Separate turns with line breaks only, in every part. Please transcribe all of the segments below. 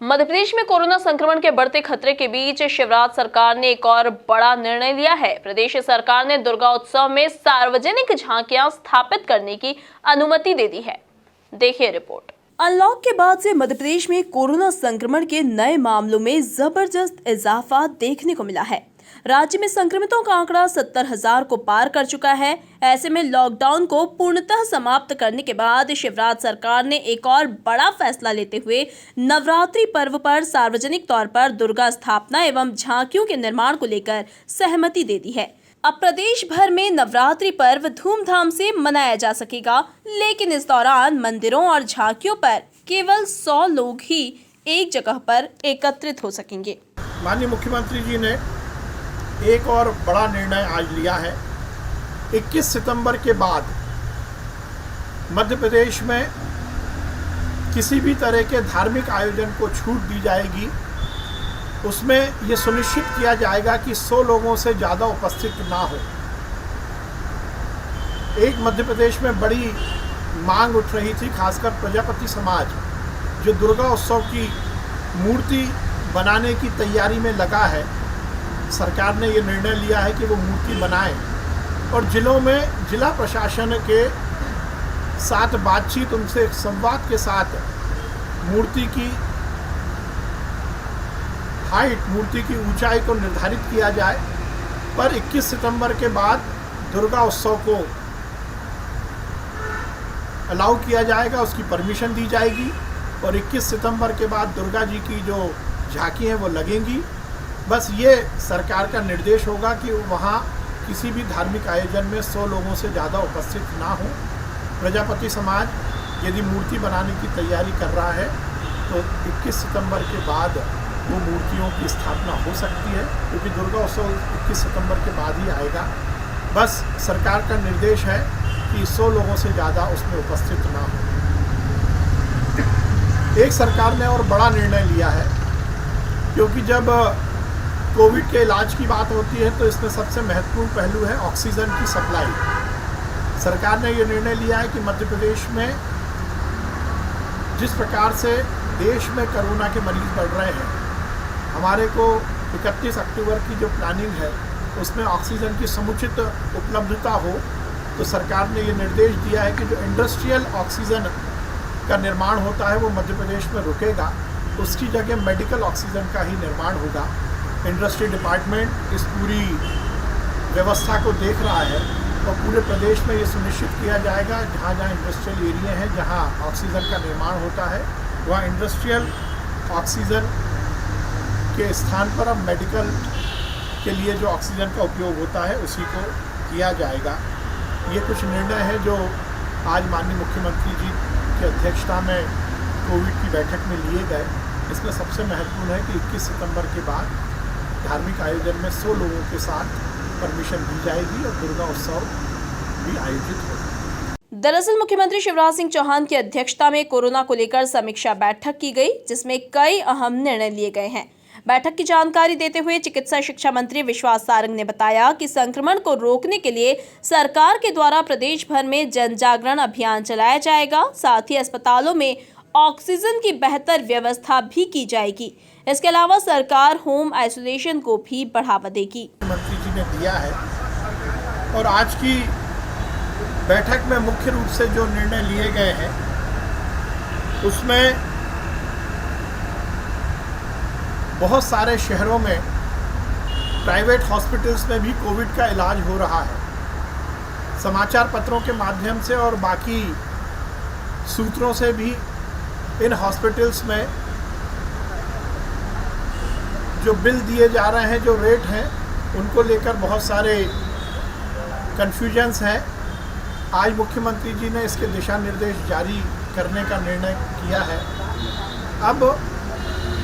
मध्य प्रदेश में कोरोना संक्रमण के बढ़ते खतरे के बीच शिवराज सरकार ने एक और बड़ा निर्णय लिया है। प्रदेश सरकार ने दुर्गा उत्सव में सार्वजनिक झांकियां स्थापित करने की अनुमति दे दी है। देखिए रिपोर्ट।
अनलॉक के बाद से मध्य प्रदेश में कोरोना संक्रमण के नए मामलों में जबरदस्त इजाफा देखने को मिला है। राज्य में संक्रमितों का आंकड़ा 70,000 को पार कर चुका है। ऐसे में लॉकडाउन को पूर्णतः समाप्त करने के बाद शिवराज सरकार ने एक और बड़ा फैसला लेते हुए नवरात्रि पर्व पर सार्वजनिक तौर पर दुर्गा स्थापना एवं झांकियों के निर्माण को लेकर सहमति दे दी है। अब प्रदेश भर में नवरात्रि पर्व धूमधाम से मनाया जा सकेगा, लेकिन इस दौरान मंदिरों और झांकियों पर केवल 100 लोग ही एक जगह पर एकत्रित हो सकेंगे।
माननीय मुख्यमंत्री जी ने एक और बड़ा निर्णय आज लिया है। 21 सितंबर के बाद मध्य प्रदेश में किसी भी तरह के धार्मिक आयोजन को छूट दी जाएगी। उसमें ये सुनिश्चित किया जाएगा कि 100 लोगों से ज़्यादा उपस्थित ना हो। एक मध्य प्रदेश में बड़ी मांग उठ रही थी, खासकर प्रजापति समाज जो दुर्गा उत्सव की मूर्ति बनाने की तैयारी में लगा है। सरकार ने ये निर्णय लिया है कि वो मूर्ति बनाए और जिलों में जिला प्रशासन के साथ बातचीत, उनसे एक संवाद के साथ मूर्ति की हाइट, मूर्ति की ऊंचाई को निर्धारित किया जाए। पर 21 सितंबर के बाद दुर्गा उत्सव को अलाउ किया जाएगा, उसकी परमिशन दी जाएगी और 21 सितंबर के बाद दुर्गा जी की जो झांकी हैं वो लगेंगी। बस ये सरकार का निर्देश होगा कि वहाँ किसी भी धार्मिक आयोजन में 100 लोगों से ज़्यादा उपस्थित ना हो। प्रजापति समाज यदि मूर्ति बनाने की तैयारी कर रहा है तो 21 सितंबर के बाद वो मूर्तियों की स्थापना हो सकती है, क्योंकि दुर्गा उत्सव 21 सितंबर के बाद ही आएगा। बस सरकार का निर्देश है कि 100 लोगों से ज़्यादा उसमें उपस्थित ना हो। एक सरकार ने और बड़ा निर्णय लिया है, क्योंकि जब कोविड के इलाज की बात होती है तो इसमें सबसे महत्वपूर्ण पहलू है ऑक्सीजन की सप्लाई। सरकार ने ये निर्णय लिया है कि मध्य प्रदेश में जिस प्रकार से देश में कोरोना के मरीज बढ़ रहे हैं, हमारे को 31 अक्टूबर की जो प्लानिंग है उसमें ऑक्सीजन की समुचित उपलब्धता हो। तो सरकार ने ये निर्देश दिया है कि जो इंडस्ट्रियल ऑक्सीजन का निर्माण होता है वो मध्य प्रदेश में रुकेगा, उसकी जगह मेडिकल ऑक्सीजन का ही निर्माण होगा। इंडस्ट्री डिपार्टमेंट इस पूरी व्यवस्था को देख रहा है और पूरे प्रदेश में ये सुनिश्चित किया जाएगा जहाँ जहाँ इंडस्ट्रियल एरिया है, जहाँ ऑक्सीजन का निर्माण होता है, वहाँ इंडस्ट्रियल ऑक्सीजन के स्थान पर अब मेडिकल के लिए जो ऑक्सीजन का उपयोग होता है उसी को किया जाएगा। ये कुछ निर्णय है जो आज माननीय मुख्यमंत्री जी की अध्यक्षता में कोविड की बैठक में लिए गए। इसमें सबसे महत्वपूर्ण है कि 21 सितंबर के बाद धार्मिक आयोजन में 100 लोगों के साथ परमिशन दी जाएगी और दुर्गा उत्सव भी आयोजित होगा।
दरअसल मुख्यमंत्री शिवराज सिंह चौहान की अध्यक्षता में कोरोना को लेकर समीक्षा बैठक की गई, जिसमें कई अहम निर्णय लिए गए हैं। बैठक की जानकारी देते हुए चिकित्सा शिक्षा मंत्री विश्वास सारंग ने बताया कि संक्रमण को रोकने के लिए सरकार के द्वारा प्रदेश भर में जन जागरण अभियान चलाया जाएगा। साथ ही अस्पतालों में ऑक्सीजन की बेहतर व्यवस्था भी की जाएगी। इसके अलावा सरकार होम आइसोलेशन को भी बढ़ावा देगी।
मुख्यमंत्री जी ने दिया है और आज की बैठक में मुख्य रूप से जो निर्णय लिए गए हैं उसमें बहुत सारे शहरों में प्राइवेट हॉस्पिटल्स में भी कोविड का इलाज हो रहा है। समाचार पत्रों के माध्यम से और बाकी सूत्रों से भी इन हॉस्पिटल्स में जो बिल दिए जा रहे हैं, जो रेट हैं, उनको लेकर बहुत सारे कन्फ्यूजन्स हैं। आज मुख्यमंत्री जी ने इसके दिशा निर्देश जारी करने का निर्णय किया है। अब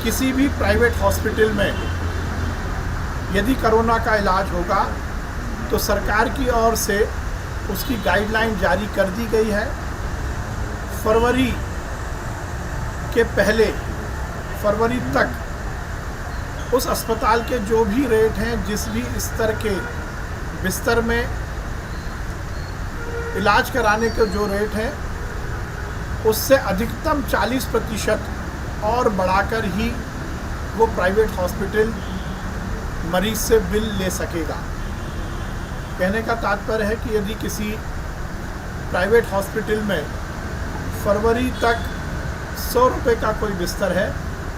किसी भी प्राइवेट हॉस्पिटल में यदि कोरोना का इलाज होगा तो सरकार की ओर से उसकी गाइडलाइन जारी कर दी गई है। फरवरी के पहले, फरवरी तक उस अस्पताल के जो भी रेट हैं, जिस भी स्तर के बिस्तर में इलाज कराने के जो रेट हैं, उससे अधिकतम 40% और बढ़ाकर ही वो प्राइवेट हॉस्पिटल मरीज से बिल ले सकेगा। कहने का तात्पर्य है कि यदि किसी प्राइवेट हॉस्पिटल में फरवरी तक 100 रुपये का कोई बिस्तर है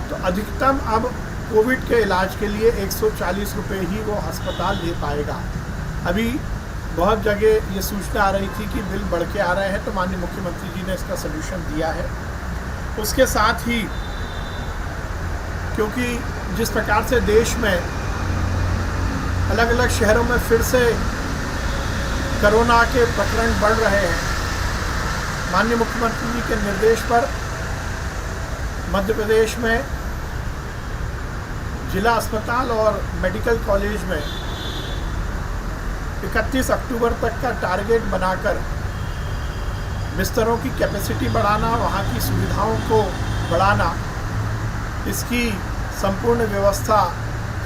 तो अधिकतम अब कोविड के इलाज के लिए 140 रुपये ही वो अस्पताल ले पाएगा। अभी बहुत जगह ये सूचना आ रही थी कि बिल बढ़ के आ रहे हैं, तो माननीय मुख्यमंत्री जी ने इसका सलूशन दिया है। उसके साथ ही क्योंकि जिस प्रकार से देश में अलग अलग शहरों में फिर से कोरोना के प्रकरण बढ़ रहे हैं, माननीय मुख्यमंत्री जी के निर्देश पर मध्य प्रदेश में जिला अस्पताल और मेडिकल कॉलेज में 31 अक्टूबर तक का टारगेट बनाकर बिस्तरों की कैपेसिटी बढ़ाना, वहाँ की सुविधाओं को बढ़ाना, इसकी संपूर्ण व्यवस्था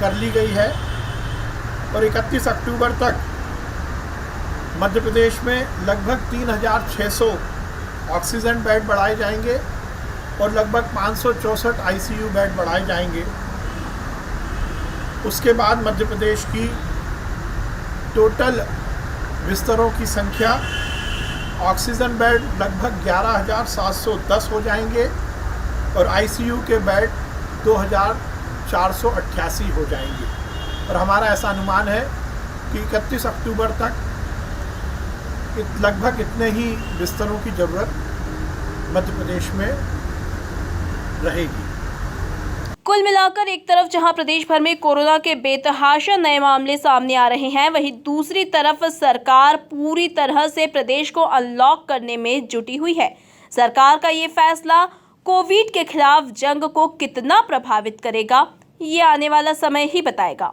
कर ली गई है। और 31 अक्टूबर तक मध्य प्रदेश में लगभग 3600 ऑक्सीजन बेड बढ़ाए जाएंगे और लगभग 564 आईसीयू बेड बढ़ाए जाएंगे। उसके बाद मध्य प्रदेश की टोटल बिस्तरों की संख्या, ऑक्सीजन बेड लगभग 11,710 हो जाएंगे और आईसीयू के बेड 2,488 हो जाएंगे। और हमारा ऐसा अनुमान है कि 31 अक्टूबर तक लगभग इतने ही बिस्तरों की ज़रूरत मध्य प्रदेश में रहेगी।
कुल मिलाकर एक तरफ जहां प्रदेश भर में कोरोना के बेतहाशा नए मामले सामने आ रहे हैं, वहीं दूसरी तरफ सरकार पूरी तरह से प्रदेश को अनलॉक करने में जुटी हुई है। सरकार का ये फैसला कोविड के खिलाफ जंग को कितना प्रभावित करेगा, ये आने वाला समय ही बताएगा।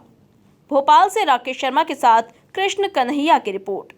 भोपाल से राकेश शर्मा के साथ कृष्ण कन्हैया की रिपोर्ट।